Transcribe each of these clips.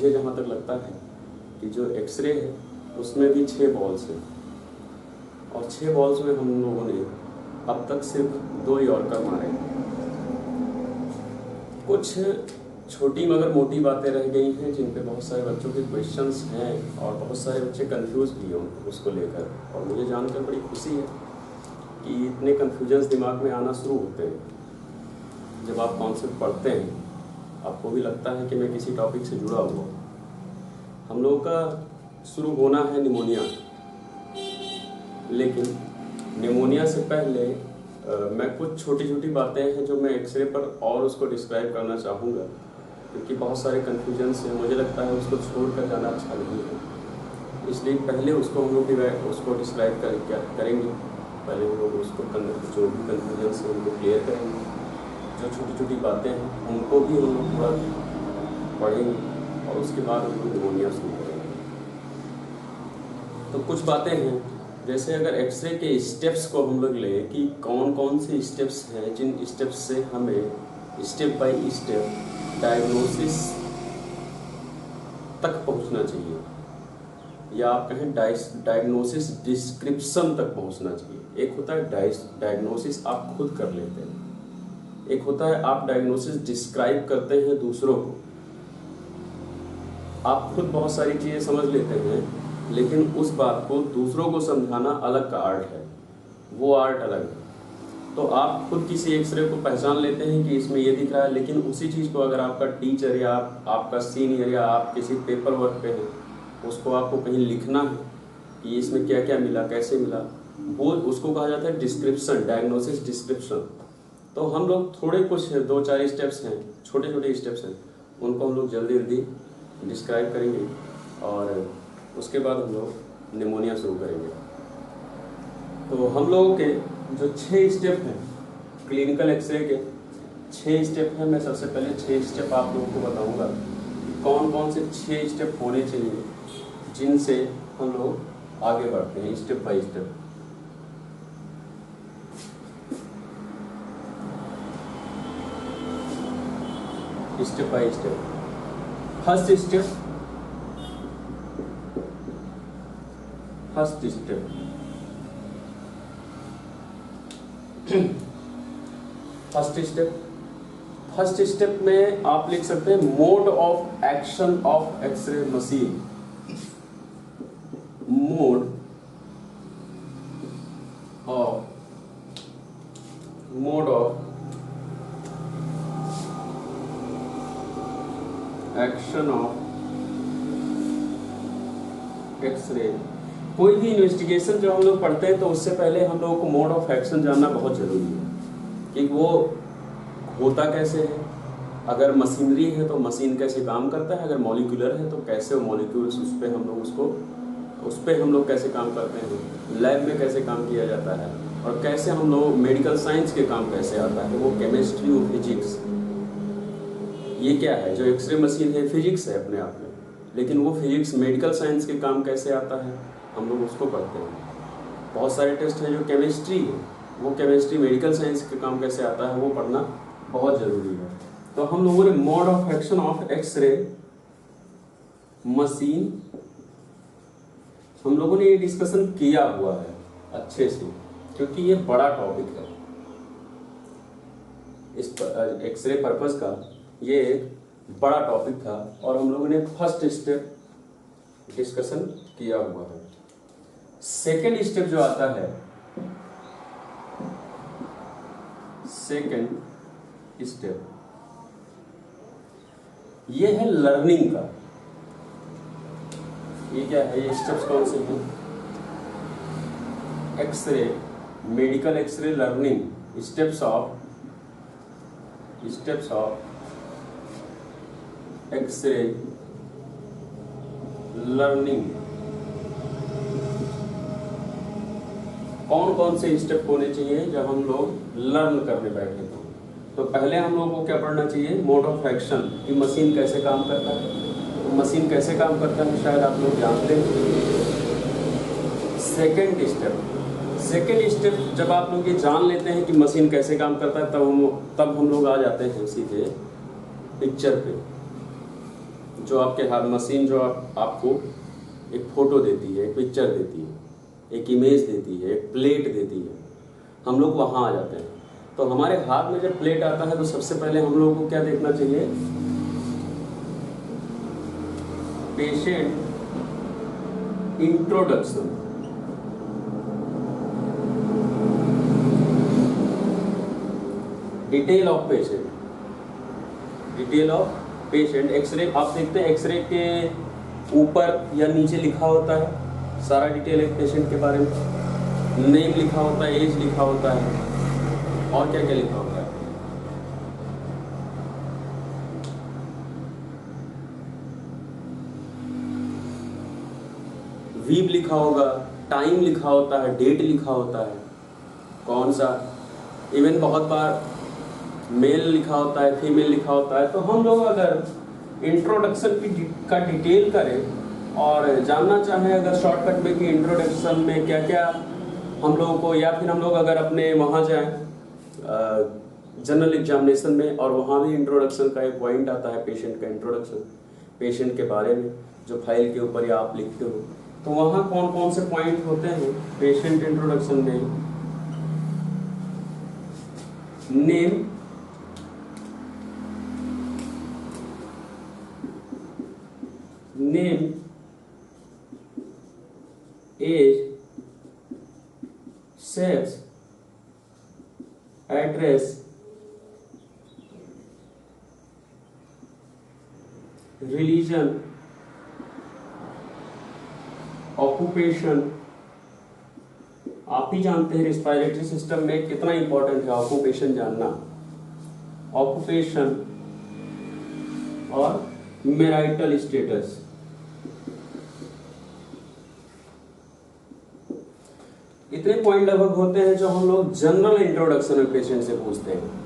मुझे जहाँ तक लगता है कि जो एक्सरे है उसमें भी 6 बॉल्स हैं और 6 बॉल्स में हम लोगों ने अब तक सिर्फ 2 यॉर्कर मारे। कुछ छोटी मगर मोटी बातें रह गई हैं जिन पे बहुत सारे बच्चों के क्वेश्चंस हैं और बहुत सारे बच्चे कंफ्यूज भी हों उसको लेकर, और मुझे जानकर बड़ी खुशी है कि इतने कन्फ्यूजन्स दिमाग में आना शुरू होते हैं जब आप कॉन्सेप्ट पढ़ते हैं। आपको भी लगता है कि मैं किसी टॉपिक से जुड़ा हुआ। हम लोगों का शुरू होना है निमोनिया, लेकिन निमोनिया से पहले मैं कुछ छोटी छोटी बातें हैं जो मैं एक्सरे पर और उसको डिस्क्राइब करना चाहूँगा, क्योंकि बहुत सारे कन्फ्यूजन्स हैं। मुझे लगता है उसको छोड़कर जाना अच्छा नहीं है, इसलिए पहले उसको हम लोग उसको डिस्क्राइब करेंगे। पहले हम लोग उसको जो भी कन्फ्यूजन्स हैं उनको क्लियर करेंगे। जो छोटी छोटी बातें हैं उनको भी हम लोग थोड़ा पढ़ेंगे और उसके बाद हम लोग निमोनिया शुरू करेंगे। तो कुछ बातें हैं, जैसे अगर एक्सरे के स्टेप्स को हम लोग लें कि कौन कौन से स्टेप्स हैं जिन स्टेप्स से हमें स्टेप बाय स्टेप डायग्नोसिस तक पहुंचना चाहिए, या आप कहें डायग्नोसिस डिस्क्रिप्शन तक पहुंचना चाहिए। एक होता है डायग्नोसिस आप खुद कर लेते हैं, एक होता है आप डायग्नोसिस डिस्क्राइब करते हैं दूसरों को। आप खुद बहुत सारी चीज़ें समझ लेते हैं, लेकिन उस बात को दूसरों को समझाना अलग का आर्ट है, वो आर्ट अलग है। तो आप खुद किसी एक्सरे को पहचान लेते हैं कि इसमें ये दिख रहा है, लेकिन उसी चीज़ को अगर आपका टीचर या आपका सीनियर या आप किसी पेपर वर्क पे हैं, उसको आपको कहीं लिखना है कि इसमें क्या क्या मिला, कैसे मिला, वो उसको कहा जाता है डिस्क्रिप्शन, डायग्नोसिस डिस्क्रिप्शन। तो हम लोग थोड़े कुछ 2-4 स्टेप्स हैं, छोटे छोटे स्टेप्स हैं, उनको हम लोग जल्दी जल्दी डिस्क्राइब करेंगे और उसके बाद हम लोग निमोनिया शुरू करेंगे। तो हम लोगों के जो 6 स्टेप हैं क्लिनिकल एक्सरे के, 6 स्टेप हैं। मैं सबसे पहले 6 स्टेप आप लोगों को बताऊंगा कि कौन कौन से 6 स्टेप होने चाहिए जिनसे हम लोग आगे बढ़ते हैं step by step. Step by step. First step first step में आप लिख सकते हैं mode of action of X-ray machine. Mode of action of X-ray. कोई भी इन्वेस्टिगेशन जो हम लोग पढ़ते हैं तो उससे पहले हम लोगों को मोड ऑफ एक्शन जानना बहुत जरूरी है कि वो होता कैसे है। अगर मशीनरी है तो मशीन कैसे काम करता है, अगर मॉलिक्यूलर है तो कैसे वो मॉलिक्यूल्स उस पर हम लोग कैसे काम करते हैं, लैब में कैसे काम किया जाता है, और कैसे हम लोग मेडिकल साइंस के काम कैसे आता है, वो केमिस्ट्री और फिजिक्स। ये क्या है, जो एक्सरे मशीन है फिजिक्स है अपने आप में, लेकिन वो फिजिक्स मेडिकल साइंस के काम कैसे आता है हम लोग उसको पढ़ते हैं। बहुत सारे टेस्ट हैं जो केमिस्ट्री है, वो केमिस्ट्री मेडिकल साइंस के काम कैसे आता है वो पढ़ना बहुत ज़रूरी है। तो हम लोगों ने mode of action of X-ray machine हम लोगों ने ये डिस्कशन किया हुआ है अच्छे से, क्योंकि ये बड़ा टॉपिक है। इस एक्सरे पर्पस का ये एक बड़ा टॉपिक था और हम लोगों ने फर्स्ट स्टेप डिस्कशन किया हुआ है। सेकेंड स्टेप जो आता है, सेकेंड स्टेप ये है लर्निंग का। ये क्या है, ये स्टेप्स कौन से हैं? X-ray, medical X-ray learning, steps of X-ray learning. कौन कौन से स्टेप होने चाहिए जब हम लोग लर्न करने बैठे तो पहले हम लोगों को क्या पढ़ना चाहिए, मोड ऑफ एक्शन, कि मशीन कैसे काम करता है। तो मशीन कैसे काम करता है शायद आप लोग जानते हैं। सेकेंड स्टेप जब आप लोग ये जान लेते हैं कि मशीन कैसे काम करता है, तब हम लोग आ जाते हैं सीधे पिक्चर पे। जो आपके हाथ मशीन जो आपको एक फ़ोटो देती है, एक पिक्चर देती है, एक इमेज देती है, एक प्लेट देती है, हम लोग वहाँ आ जाते हैं। तो हमारे हाथ में जब प्लेट आता है तो सबसे पहले हम लोगों को क्या देखना चाहिए? Patient introduction. Detail of patient, detail of patient. X-ray आप देखते हैं, एक्सरे के ऊपर या नीचे लिखा होता है सारा डिटेल एक पेशेंट के बारे में। नेम लिखा होता है, एज लिखा होता है, और क्या क्या लिखा होता है। वीक लिखा होगा, टाइम लिखा होता है, डेट लिखा होता है, कौन सा, इवन बहुत बार मेल लिखा होता है, फीमेल लिखा होता है। तो हम लोग अगर इंट्रोडक्शन का डिटेल करें और जानना चाहें अगर शॉर्टकट में कि इंट्रोडक्शन में क्या क्या हम लोगों को, या फिर हम लोग अगर अपने वहाँ जाएं जनरल एग्जामिनेशन में और वहाँ भी इंट्रोडक्शन का एक पॉइंट आता है, पेशेंट का इंट्रोडक्शन, पेशेंट के बारे में जो फाइल के ऊपर या आप लिखते हो, तो वहाँ कौन कौन से पॉइंट होते हैं पेशेंट इंट्रोडक्शन में? Name, name, age, sex, address, religion, occupation. आप ही जानते हैं रेस्पिरेटरी सिस्टम में कितना इंपॉर्टेंट है ऑक्यूपेशन जानना। ऑक्यूपेशन और मैरिटल स्टेटस। इतने पॉइंट लगभग होते हैं जो हम लोग जनरल इंट्रोडक्शन में पेशेंट से पूछते हैं।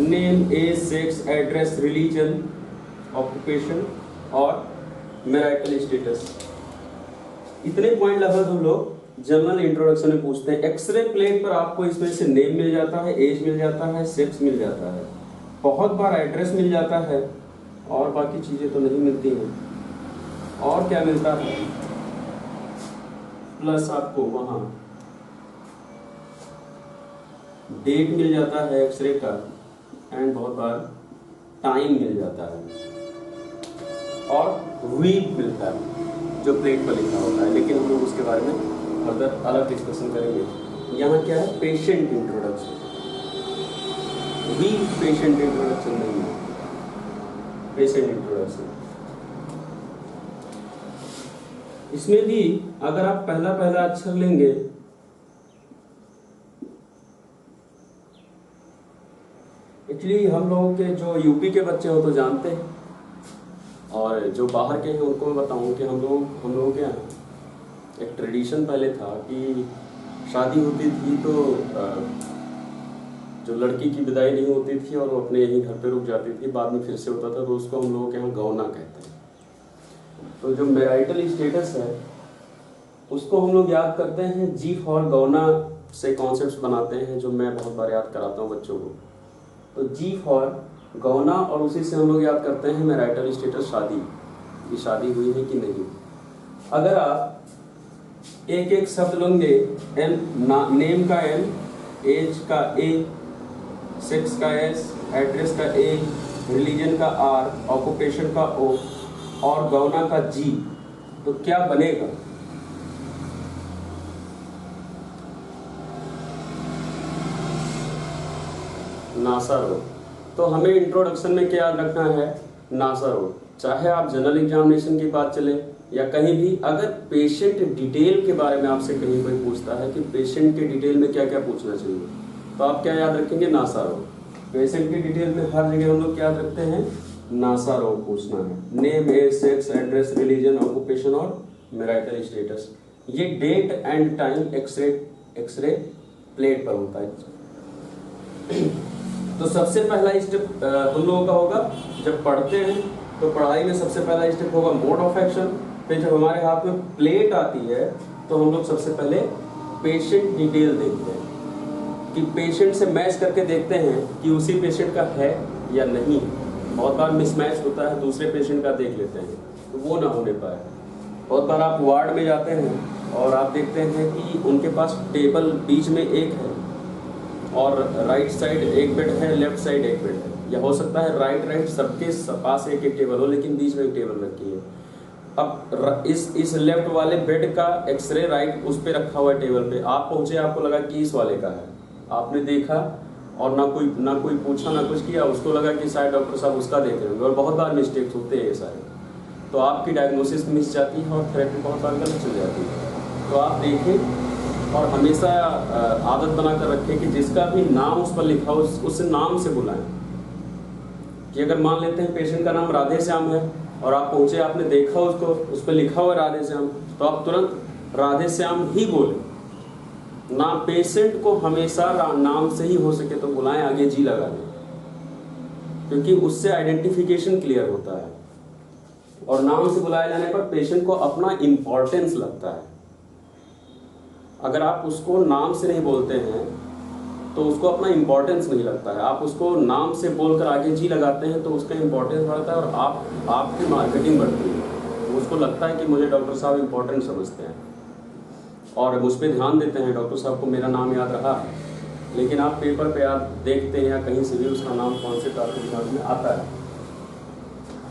Name, age, sex, address, religion, occupation और मैरिटल स्टेटस। इतने पॉइंट लगभग हम लोग जनरल इंट्रोडक्शन में पूछते हैं। एक्सरे प्लेट पर आपको इसमें से नेम मिल जाता है, एज मिल जाता है, सेक्स मिल जाता है, बहुत बार एड्रेस मिल जाता है, और बाकी चीजें तो नहीं मिलती हैं। और क्या मिलता है? प्लस आपको वहां डेट मिल जाता है एक्सरे का, एंड बहुत बार टाइम मिल जाता है, और वीक मिलता है जो प्लेट पर लिखा होता है। लेकिन हम लोग उसके बारे में फर्दर अलग डिस्कशन करेंगे। यहाँ क्या है? Patient introduction. Weak patient introduction नहीं है, पेशेंट इंट्रोडक्शन। इसमें भी अगर आप पहला पहला अक्षर लेंगे, एक्चुअली हम लोगों के जो यूपी के बच्चे हो तो जानते हैं, और जो बाहर के हैं उनको मैं बताऊं कि हम लोगों के यहाँ एक ट्रेडिशन पहले था कि शादी होती थी तो जो लड़की की विदाई नहीं होती थी और वो अपने यहीं घर पे रुक जाती थी, बाद में फिर से होता था, तो उसको हम लोगों के यहाँ गौना कहते हैं। तो जो मैरिटल स्टेटस है उसको हम लोग याद करते हैं जी फॉर गौना से कॉन्सेप्ट्स बनाते हैं, जो मैं बहुत बार याद कराता हूँ बच्चों को। तो जी फॉर गौना, और उसी से हम लोग याद करते हैं मैरिटल स्टेटस, शादी की, शादी हुई है कि नहीं। अगर आप एक एक शब्द लेंगे, नेम का एन, एज का ए, सेक्स का एस, एड्रेस का ए, रिलीजन का आर, ऑक्यूपेशन का ओ, और गौना का जी, तो क्या बनेगा? NASA road. तो हमें इंट्रोडक्शन में क्या याद रखना है? NASA road. चाहे आप जनरल एग्जामिनेशन की बात चले या कहीं भी, अगर पेशेंट डिटेल के बारे में आपसे कहीं कोई पूछता है कि पेशेंट के डिटेल में क्या क्या पूछना चाहिए, तो आप क्या याद रखेंगे? NASA road. पेशेंट की डिटेल में हर जगह हम लोग क्या याद रखते हैं? नासा रोड पूछना है। Name, age, sex, address, religion, occupation और मैरिटल स्टेटस। ये date and time X-ray plate पर होता है। तो सबसे पहला स्टेप हम लोगों का होगा, जब पढ़ते हैं तो पढ़ाई में सबसे पहला स्टेप होगा मोड ऑफ एक्शन। फिर जब हमारे हाथ में प्लेट आती है तो हम लोग सबसे पहले पेशेंट डिटेल देखते हैं। कि पेशेंट से मैच करके देखते हैं कि उसी पेशेंट का है या नहीं। बहुत बार मिसमैच होता है, दूसरे पेशेंट का देख लेते हैं, तो वो ना होने पाए। बहुत बार आप वार्ड में जाते हैं और आप देखते हैं कि उनके पास टेबल बीच में एक है और राइट साइड एक बेड है, लेफ्ट साइड एक बेड है, या हो सकता है राइट सबके पास एक एक टेबल हो लेकिन बीच में एक टेबल रखी है। अब इस लेफ्ट वाले बेड का एक्सरे राइट उस पे रखा हुआ है टेबल पे, आप पहुंचे, आपको लगा कि इस वाले का है, आपने देखा और ना कोई पूछा ना कुछ किया, उसको लगा कि शायद डॉक्टर साहब उसका देख रहे होंगे, और बहुत बार मिस्टेक्स होते हैं ये सारे, तो आपकी डायग्नोसिस मिस जाती है और थेरेपी बहुत बार गलत चल जाती है। तो आप देखें और हमेशा आदत बना कर रखें कि जिसका भी नाम उस पर लिखा हो उससे नाम से बुलाएं। कि अगर मान लेते हैं पेशेंट का नाम राधे श्याम है और आप पहुंचे, आपने देखा उसको, उस पर लिखा हुआ राधे श्याम, तो आप तुरंत राधे श्याम ही बोलें ना। पेशेंट को हमेशा नाम से ही हो सके तो बुलाएं, आगे जी लगा दें, क्योंकि उससे आइडेंटिफिकेशन क्लियर होता है। और नाम से बुलाए जाने पर पेशेंट को अपना इंपॉर्टेंस लगता है। अगर आप उसको नाम से नहीं बोलते हैं तो उसको अपना इंपॉर्टेंस नहीं लगता है। आप उसको नाम से बोलकर आगे जी लगाते हैं तो उसका इंपॉर्टेंस बढ़ता है और आपकी मार्केटिंग बढ़ती है। उसको लगता है कि मुझे डॉक्टर साहब इंपॉर्टेंट समझते हैं और मुझ पर ध्यान देते हैं, डॉक्टर साहब को मेरा नाम याद रहा है। लेकिन आप पेपर पे आप देखते हैं या कहीं से भी उसका नाम कौन से आपके दिमाग में आता है।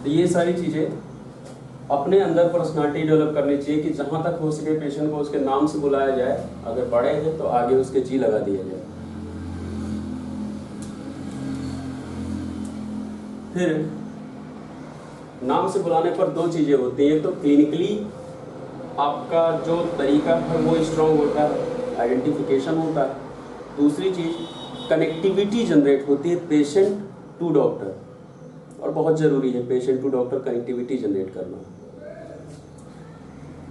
तो ये सारी चीज़ें अपने अंदर पर्सनालिटी डेवलप करनी चाहिए कि जहाँ तक हो सके पेशेंट को उसके नाम से बुलाया जाए, अगर बड़े हैं तो आगे उसके जी लगा दिया जाए। फिर नाम से बुलाने पर दो चीज़ें होती हैं, तो क्लिनिकली आपका जो तरीका है वो स्ट्रॉन्ग होता है, आइडेंटिफिकेशन होता है। दूसरी चीज़ कनेक्टिविटी जनरेट होती है पेशेंट टू डॉक्टर, और बहुत ज़रूरी है patient to doctor connectivity generate करना।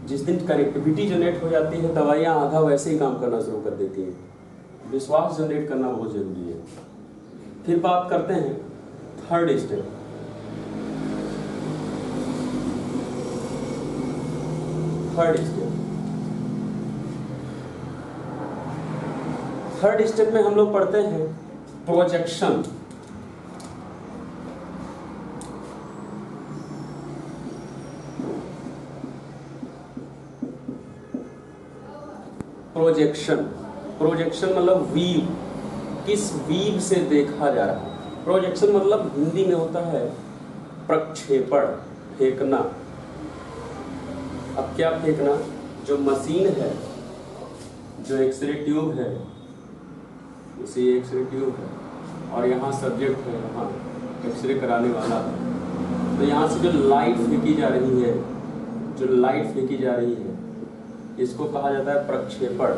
जिस दिन कनेक्टिविटी जनरेट हो जाती है दवाइयाँ आधा वैसे ही काम करना शुरू कर देती हैं। विश्वास जनरेट करना बहुत ज़रूरी है। फिर बात करते हैं थर्ड स्टेप। थर्ड स्टेप में हम लोग पढ़ते हैं प्रोजेक्शन। प्रोजेक्शन मतलब वीव, किस वीव से देखा जा रहा है। प्रोजेक्शन मतलब हिंदी में होता है प्रक्षेपण, फेंकना। अब क्या फेंकना, जो मशीन है, जो एक्सरे ट्यूब है, उसी एक्सरे ट्यूब है और यहाँ सब्जेक्ट है, यहाँ एक्सरे कराने वाला है, तो यहाँ से जो लाइट फेंकी जा रही है, इसको कहा जाता है प्रक्षेपण।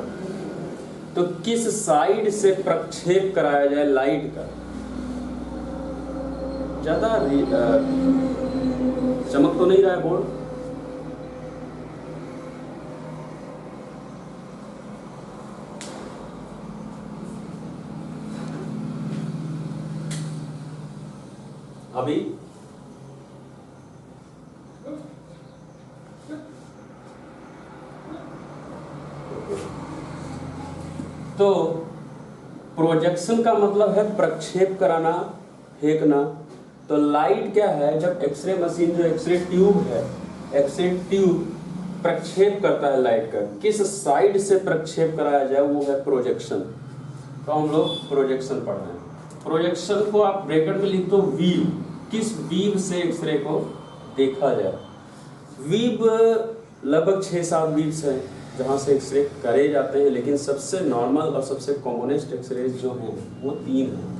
तो किस साइड से प्रक्षेप कराया जाए लाइट का। ज्यादा चमक तो नहीं रहा है बोर्ड? अभी तो प्रोजेक्शन का मतलब है प्रक्षेप कराना, फेंकना। तो लाइट क्या है, जब एक्सरे मशीन, जो एक्सरे ट्यूब है, एक्सरे ट्यूब प्रक्षेप करता है लाइट का, किस साइड से प्रक्षेप कराया जाए वो है प्रोजेक्शन। तो हम लोग प्रोजेक्शन पढ़ रहे हैं। प्रोजेक्शन को आप ब्रैकेट में लिख दो वीव, किस वीव से एक्सरे को देखा जाए। वीव लगभग 6-7 वीव्स है जहाँ से एक्सरे करे जाते हैं, लेकिन सबसे नॉर्मल और सबसे कॉमनेस्ट एक्सरेज जो हैं वो 3 हैं।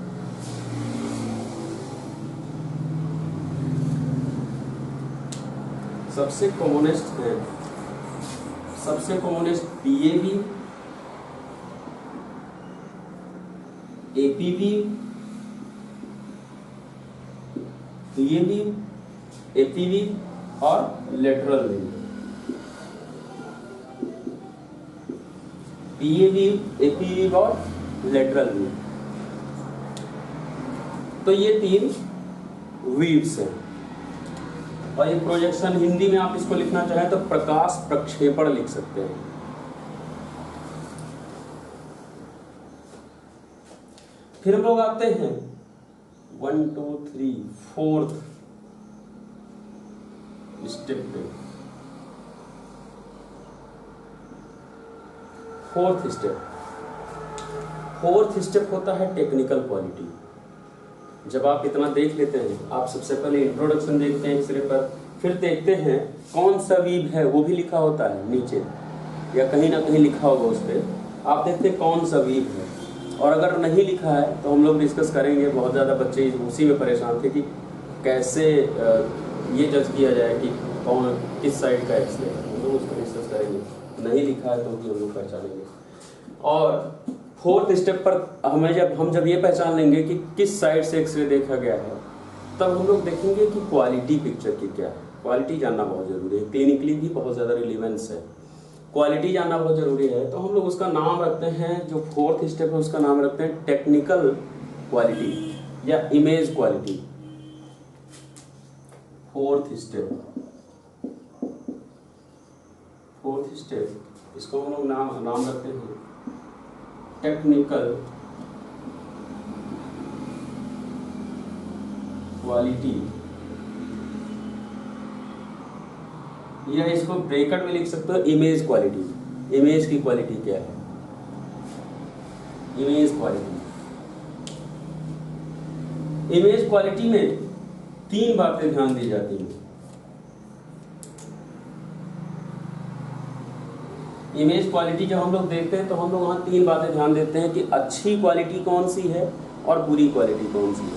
सबसे कॉमनेस्ट है, सबसे commonest PAV, APV, DAV, APV और लेटरल वीव। PAV, APV और लेटरल वीव। तो ये 3 वीव्स हैं। और ये प्रोजेक्शन, हिंदी में आप इसको लिखना चाहें तो प्रकाश प्रक्षेपण लिख सकते हैं। फिर हम लोग आते हैं 1 2 3 4th स्टेप पे। फोर्थ स्टेप होता है टेक्निकल क्वालिटी। जब आप इतना देख लेते हैं, आप सबसे पहले इंट्रोडक्शन देखते हैं एक्सरे पर, फिर देखते हैं कौन सा वीव है, वो भी लिखा होता है नीचे या कहीं ना कहीं लिखा होगा उस पर, आप देखते हैं कौन सा वीव है। और अगर नहीं लिखा है तो हम लोग डिस्कस करेंगे। बहुत ज़्यादा बच्चे उसी में परेशान थे कि कैसे ये जज किया जाए कि कौन किस साइड का एक्सरे है, हम लोग उसको डिस्कस करेंगे। नहीं लिखा है तो भी हम लोग पहचानेंगे। और फोर्थ स्टेप पर हम जब ये पहचान लेंगे कि किस साइड से एक्सरे देखा गया है, तब हम लोग देखेंगे कि क्वालिटी पिक्चर की क्या है। क्वालिटी जानना बहुत ज़रूरी है, क्लिनिकली भी बहुत ज़्यादा रिलेवेंस है। क्वालिटी जानना बहुत ज़रूरी है, तो हम लोग उसका नाम रखते हैं, जो फोर्थ स्टेप है उसका नाम रखते हैं टेक्निकल क्वालिटी या इमेज क्वालिटी। फोर्थ स्टेप इसको हम लोग नाम रखते हैं टेक्निकल क्वालिटी, या इसको ब्रैकेट में लिख सकते हो इमेज क्वालिटी। इमेज की क्वालिटी क्या है? इमेज क्वालिटी में 3 बातें ध्यान दी जाती हैं। इमेज क्वालिटी जब हम लोग देखते हैं तो हम लोग वहाँ 3 बातें ध्यान देते हैं कि अच्छी क्वालिटी कौन सी है और बुरी क्वालिटी कौन सी है।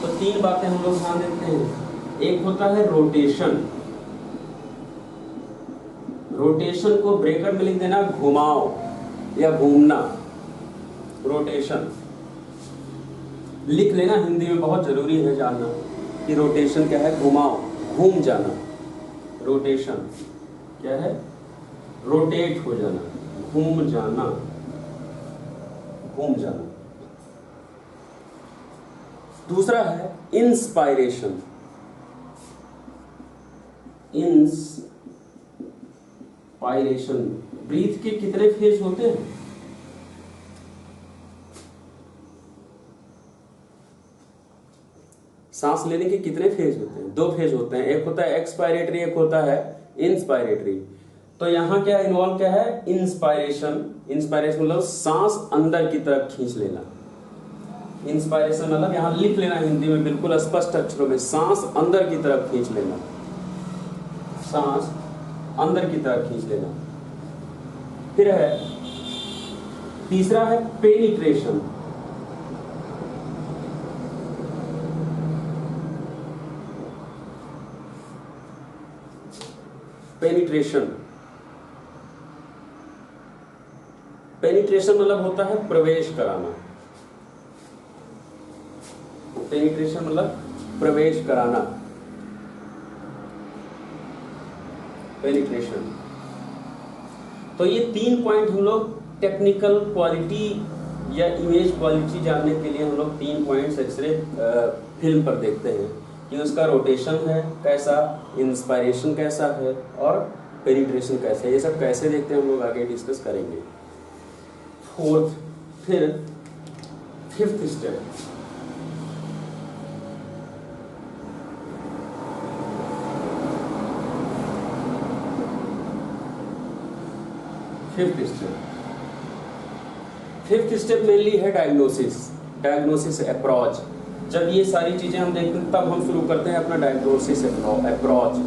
तो 3 बातें हम लोग ध्यान देते हैं। एक होता है रोटेशन। रोटेशन को ब्रैकेट में लिख देना घुमाव या घूमना। रोटेशन लिख लेना, हिंदी में बहुत जरूरी है जानना कि रोटेशन क्या है। घुमाव, घूम जाना। रोटेशन क्या है? रोटेट हो जाना, घूम जाना। दूसरा है इंस्पायरेशन। ब्रीथ के कितने फेज होते हैं? सांस लेने के कितने फेज होते हैं? 2 फेज होते हैं, एक होता है एक्सपायरेटरी, एक होता है इंस्पायरेटरी। तो यहाँ क्या इन्वॉल्व क्या है? इंस्पायरेशन मतलब सांस अंदर की तरफ खींच लेना। इंस्पायरेशन मतलब यहाँ लिख लेना हिंदी में बिल्कुल स्पष्ट अक्षरों में, सांस अंदर की तरफ खींच लेना। सांस अंदर की तरफ खींच लेना। फिर है तीसरा है पेनिट्रेशन। पेनिट्रेशन मतलब होता है प्रवेश कराना। पेनिट्रेशन मतलब प्रवेश कराना। पेनिट्रेशन। तो ये 3 पॉइंट हम लोग टेक्निकल क्वालिटी या इमेज क्वालिटी जानने के लिए हम लोग 3 पॉइंट्स एक्सरे फिल्म पर देखते हैं कि उसका रोटेशन है कैसा, इंस्पायरेशन कैसा है और पेनिट्रेशन कैसा है। ये सब कैसे देखते हैं हम लोग आगे डिस्कस करेंगे। Fifth step. Fifth step mainly है डायग्नोसिस अप्रोच। जब ये सारी चीजें हम देखते हैं तब हम शुरू करते हैं अपना डायग्नोसिस अप्रोच।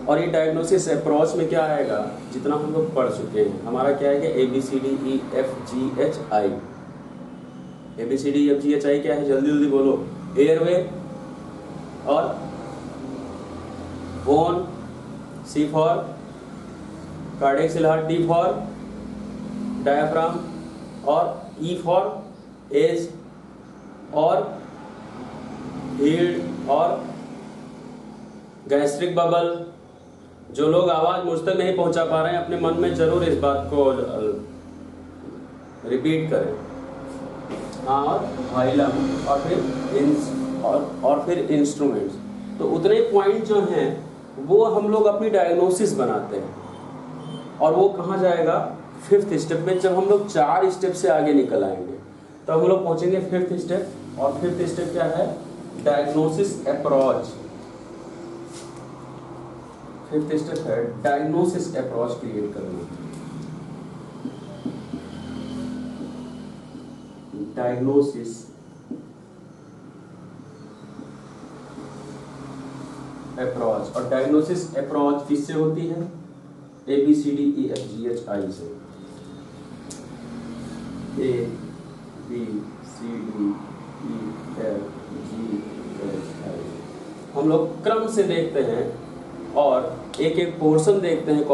और ये डायग्नोसिस अप्रोच में क्या आएगा, जितना हम लोग पढ़ चुके हैं, हमारा क्या आएगा ABCDEFGHI। ABCDEFGHI क्या है? जल्दी जल्दी बोलो। एयरवे और bone, C for cardiac silhouette, D for diaphragm और E फॉर एज और हील्ड और गैस्ट्रिक बबल। जो लोग आवाज मुझ तक नहीं पहुंचा पा रहे हैं अपने मन में जरूर इस बात को रिपीट करें। और वाइलम और फिर इंस्ट्रूमेंट्स। तो उतने पॉइंट जो हैं वो हम लोग अपनी डायग्नोसिस बनाते हैं। और वो कहाँ जाएगा? फिफ्थ स्टेप में। जब हम लोग 4 स्टेप से आगे निकल आएंगे तो हम लोग पहुंचेंगे फिफ्थ स्टेप, और फिफ्थ स्टेप क्या है? Diagnosis approach. फिफ्थ स्टेप है डायग्नोसिस अप्रोच क्रिएट करना। डायग्नोसिस अप्रोच, और डायग्नोसिस अप्रोच किससे होती है? ABCDEFGHI से। ABCDEFGHI हम लोग क्रम से देखते हैं और एक एक पोर्शन देखते हैं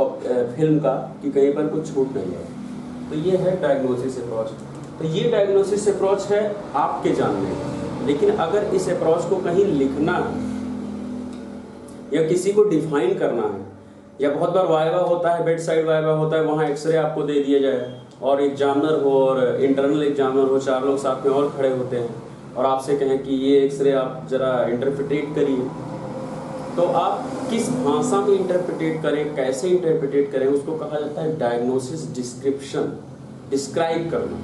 फिल्म का कि कहीं पर कुछ छूट नहीं है। तो ये है डायग्नोसिस अप्रोच। तो ये डायग्नोसिस अप्रोच है आपके जानने का, लेकिन अगर इस अप्रोच को कहीं लिखना है या किसी को डिफाइन करना है, या बहुत बार वाइवा होता है, बेड साइड वाइवा होता है, वहाँ एक्सरे आपको दे दिया जाए और एग्जामिनर हो और इंटरनल एग्जामिनर हो, 4 लोग साथ में और खड़े होते हैं और आपसे कहें कि ये एक्सरे आप जरा इंटरप्रिटेट करिए, तो आप किस भाषा में इंटरप्रिटेट करें, कैसे इंटरप्रिटेट करें, उसको कहा जाता है डायग्नोसिस डिस्क्रिप्शन। डिस्क्राइब करना,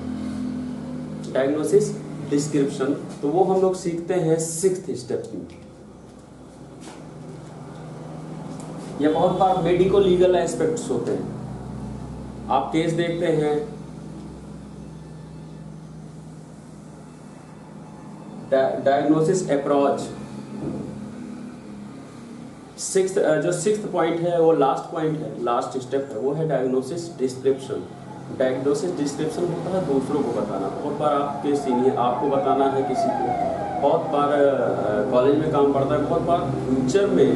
डायग्नोसिस डिस्क्रिप्शन। तो वो हम लोग सीखते हैं सिक्स्थ स्टेप में। या बहुत बार मेडिको लीगल एस्पेक्ट्स होते हैं, आप केस देखते हैं, डायग्नोसिस अप्रोच। सिक्स्थ पॉइंट है वो लास्ट पॉइंट है, लास्ट स्टेप है, वो है डायग्नोसिस डिस्क्रिप्शन। डायग्नोसिस डिस्क्रिप्शन होता है दूसरों को बताना। बहुत बार आपके सीनियर आपको बताना है किसी को, बहुत बार कॉलेज में काम पड़ता है, बहुत बार फ्यूचर में